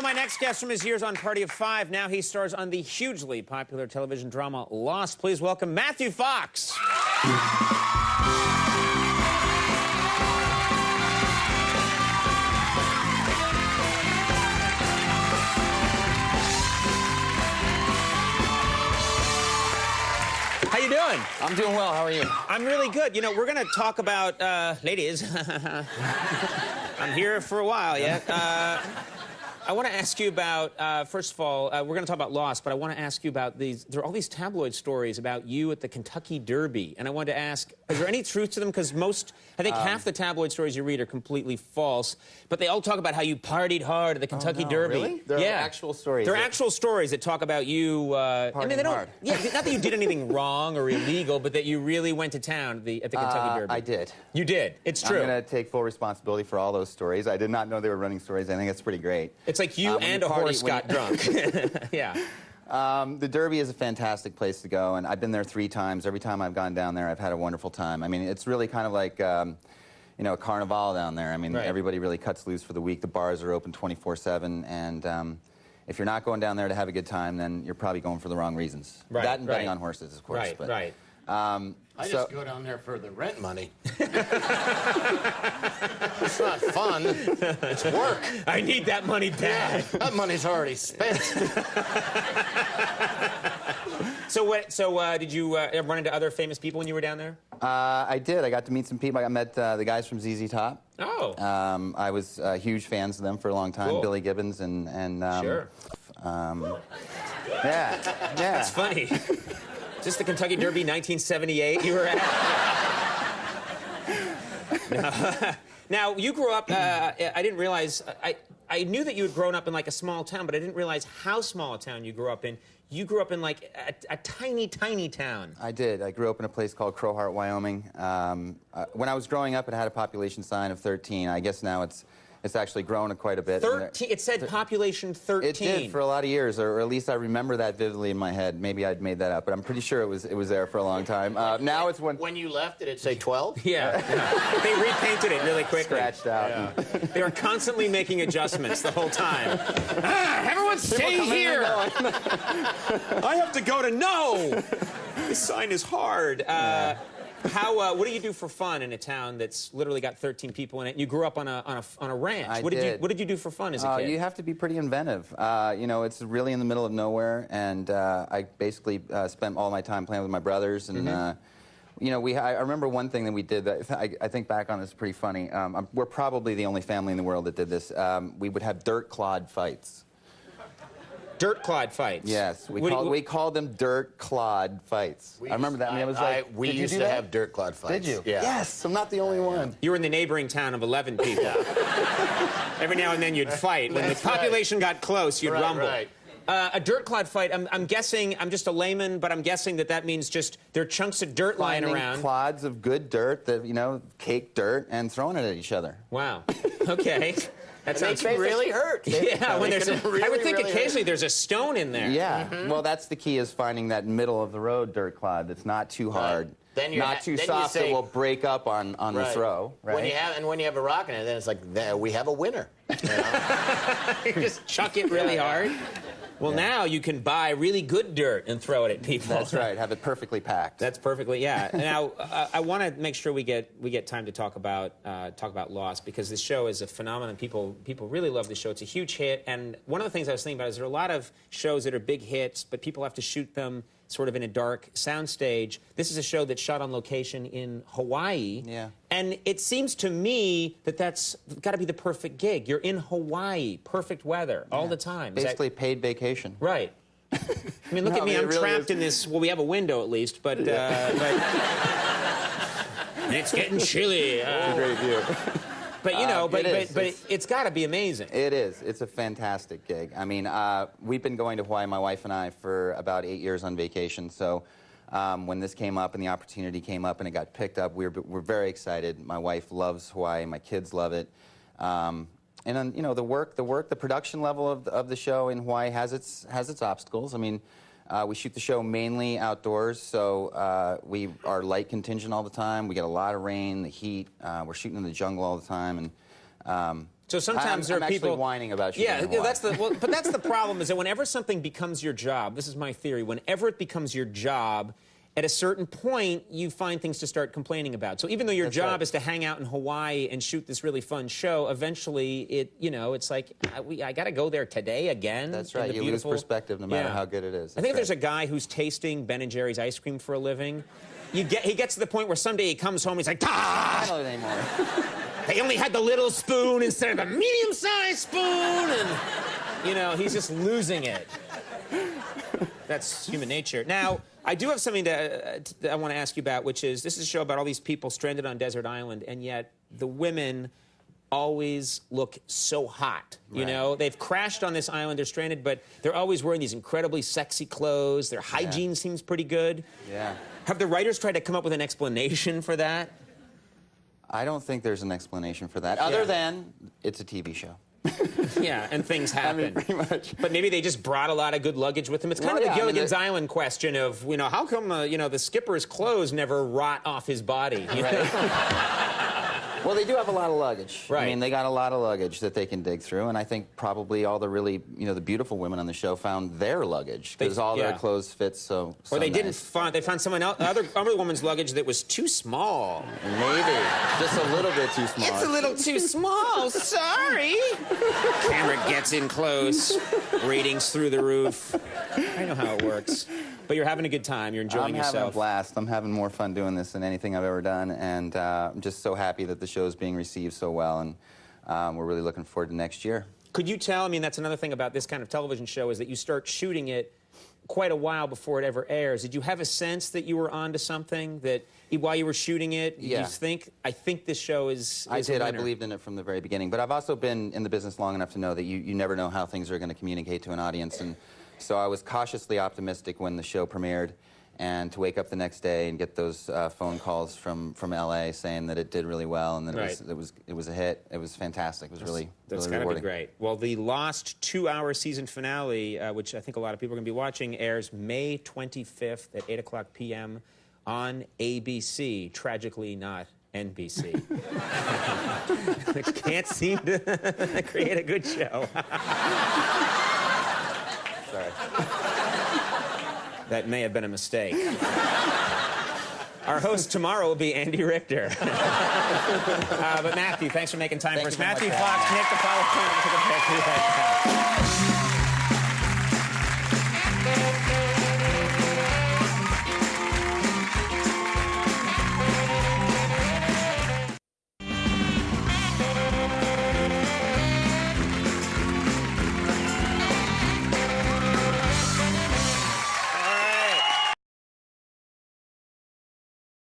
my next guest from his years on Party of Five, now he stars on the hugely popular television drama Lost. Please welcome Matthew Fox. How you doing? I'm doing well. How are you? I'm really good. You know, we're going to talk about, ladies. I'm here for a while yet. I want to ask you about, first of all, we're going to talk about Lost, but I want to ask you about these, there are all these tabloid stories about you at the Kentucky Derby, and I wanted to ask, is there any truth to them? Because I think half the tabloid stories you read are completely false, but they all talk about how you partied hard at the Kentucky Derby. Really? They're actual stories. They're actual stories that talk about you, I mean, they don't, hard. Yeah, not that you did anything wrong or illegal, but that you really went to town at the Kentucky Derby. I did. You did. It's true. I'm going to take full responsibility for all those stories. I did not know they were running stories. I think that's pretty great. It's like you and a horse got drunk. Yeah. The Derby is a fantastic place to go, and I've been there 3 times. Every time I've gone down there, I've had a wonderful time. I mean, it's really kind of like, you know, a carnival down there. I mean, everybody really cuts loose for the week. The bars are open 24/7, and if you're not going down there to have a good time, then you're probably going for the wrong reasons. Right, that and betting on horses, of course. Right, but, right. I just go down there for the rent money. It's not fun. It's work. I need that money bad. Yeah, that money's already spent. So did you run into other famous people when you were down there? I did. I got to meet some people. I met the guys from ZZ Top. Oh. I was huge fans of them for a long time. Cool. Billy Gibbons and Sure. Yeah. That's funny. Is this the Kentucky Derby 1978 you were at? No. Now, you grew up, I didn't realize, I knew that you had grown up in like a small town, but I didn't realize how small a town you grew up in. You grew up in like a tiny, tiny town. I did. I grew up in a place called Crowheart, Wyoming. When I was growing up, it had a population sign of 13. I guess now it's actually grown quite a bit. 13? It said population 13. It did for a lot of years, or at least I remember that vividly in my head. Maybe I'd made that up, but I'm pretty sure it was there for a long time. Now it's When you left, did it say 12? Yeah. They repainted it really quickly. Scratched out. Yeah. They were constantly making adjustments the whole time. Everyone stay here! I have to go to no! This sign is hard. What do you do for fun in a town that's literally got 13 people in it? And you grew up on a ranch. What did you do for fun as a kid? You have to be pretty inventive. You know, it's really in the middle of nowhere, and I basically spent all my time playing with my brothers. And you know, I remember one thing that we did that I think back on is pretty funny. We're probably the only family in the world that did this. We would have dirt clod fights. Dirt clod fights. Yes, we called them dirt clod fights. I remember that. I mean, it was like we used to have dirt clod fights. Did you? Yeah. Yes, I'm not the only one. You were in the neighboring town of 11 people. Every now and then you'd fight. When the population got close, you'd rumble. Right. A dirt clod fight, I'm guessing, I'm just a layman, but I'm guessing that means just there are chunks of dirt lying around. Clods of good dirt, that, you know, caked dirt, and throwing it at each other. Wow. Okay. That makes me really hurt. Yeah, when there's I would think occasionally there's a stone in there. Yeah. Well, that's the key, is finding that middle of the road dirt clod that's not too hard, not too soft, that will break up on the throw. Right. When you have a rock in it, then it's like we have a winner. You know? You just chuck it really hard. Well, now you can buy really good dirt and throw it at people. That's right. Have it perfectly packed. That's perfectly, yeah. Now, I want to make sure we get time to talk about Lost, because this show is a phenomenon. People really love the show. It's a huge hit, and one of the things I was thinking about is there are a lot of shows that are big hits, but people have to shoot them sort of in a dark soundstage. This is a show that's shot on location in Hawaii. Yeah. And it seems to me that that's got to be the perfect gig. You're in Hawaii, perfect weather all the time. Basically paid vacation. Right. I mean, look at me. I'm really trapped in this. Well, we have a window at least, but it's getting chilly. It's a great view. But you know, but it's got to be amazing. It is. It's a fantastic gig. I mean, we've been going to Hawaii, my wife and I, for about 8 years on vacation. So when this came up and the opportunity came up and it got picked up, we're very excited. My wife loves Hawaii. My kids love it. And then, you know, the production level of the show in Hawaii has its obstacles. I mean, we shoot the show mainly outdoors, so we are light contingent all the time. We get a lot of rain, the heat. We're shooting in the jungle all the time, and So sometimes there are I'm people actually whining about shooting in Hawaii. that's but that's the problem is that whenever something becomes your job, this is my theory, whenever it becomes your job, at a certain point, you find things to start complaining about. So even though your job is to hang out in Hawaii and shoot this really fun show, eventually it's like, I got to go there today again. That's right. You lose perspective no matter how good it is. I think if there's a guy who's tasting Ben & Jerry's ice cream for a living, he gets to the point where someday he comes home, he's like, I don't know anymore. They only had the little spoon instead of the medium-sized spoon, and, he's just losing it. That's human nature. Now, I do have something that I want to ask you about, which is, this is a show about all these people stranded on desert island, and yet the women always look so hot. You know, they've crashed on this island, they're stranded, but they're always wearing these incredibly sexy clothes. Their hygiene seems pretty good. Yeah. Have the writers tried to come up with an explanation for that? I don't think there's an explanation for that, other than it's a TV show. Yeah, and things happen. I mean, pretty much. But maybe they just brought a lot of good luggage with them. It's kind of the Gilligan's Island question of, how come, the skipper's clothes never rot off his body? You know? Well, they do have a lot of luggage. Right. I mean, they got a lot of luggage that they can dig through, and I think probably all the really, the beautiful women on the show found their luggage, because all their clothes fit so Or they nice. didn't find, they found someone else, other woman's luggage that was too small. Maybe. Just a little bit too small. It's a little too small, sorry. Camera gets in close, ratings through the roof. I know how it works. But you're having a good time, you're enjoying yourself. I'm having a blast. I'm having more fun doing this than anything I've ever done, and I'm just so happy that the show's being received so well, and we're really looking forward to next year. Could you tell, that's another thing about this kind of television show, is that you start shooting it quite a while before it ever airs. Did you have a sense that you were onto something, that while you were shooting it, you think, I think this show is I did. a I winner? believed in it from the very beginning, but I've also been in the business long enough to know that you never know how things are going to communicate to an audience, and so I was cautiously optimistic when the show premiered, and to wake up the next day and get those phone calls from LA saying that it did really well and that it was a hit. It was fantastic. It was really That's really gotta rewarding. be great. Well, the Lost 2-hour season finale, which I think a lot of people are going to be watching, airs May 25th at 8:00 p.m. on ABC. Tragically not NBC. Which can't seem to create a good show. Sorry. That may have been a mistake. Our host tomorrow will be Andy Richter. But Matthew, thanks for making time for us. Matthew Fox, Nick the Follow.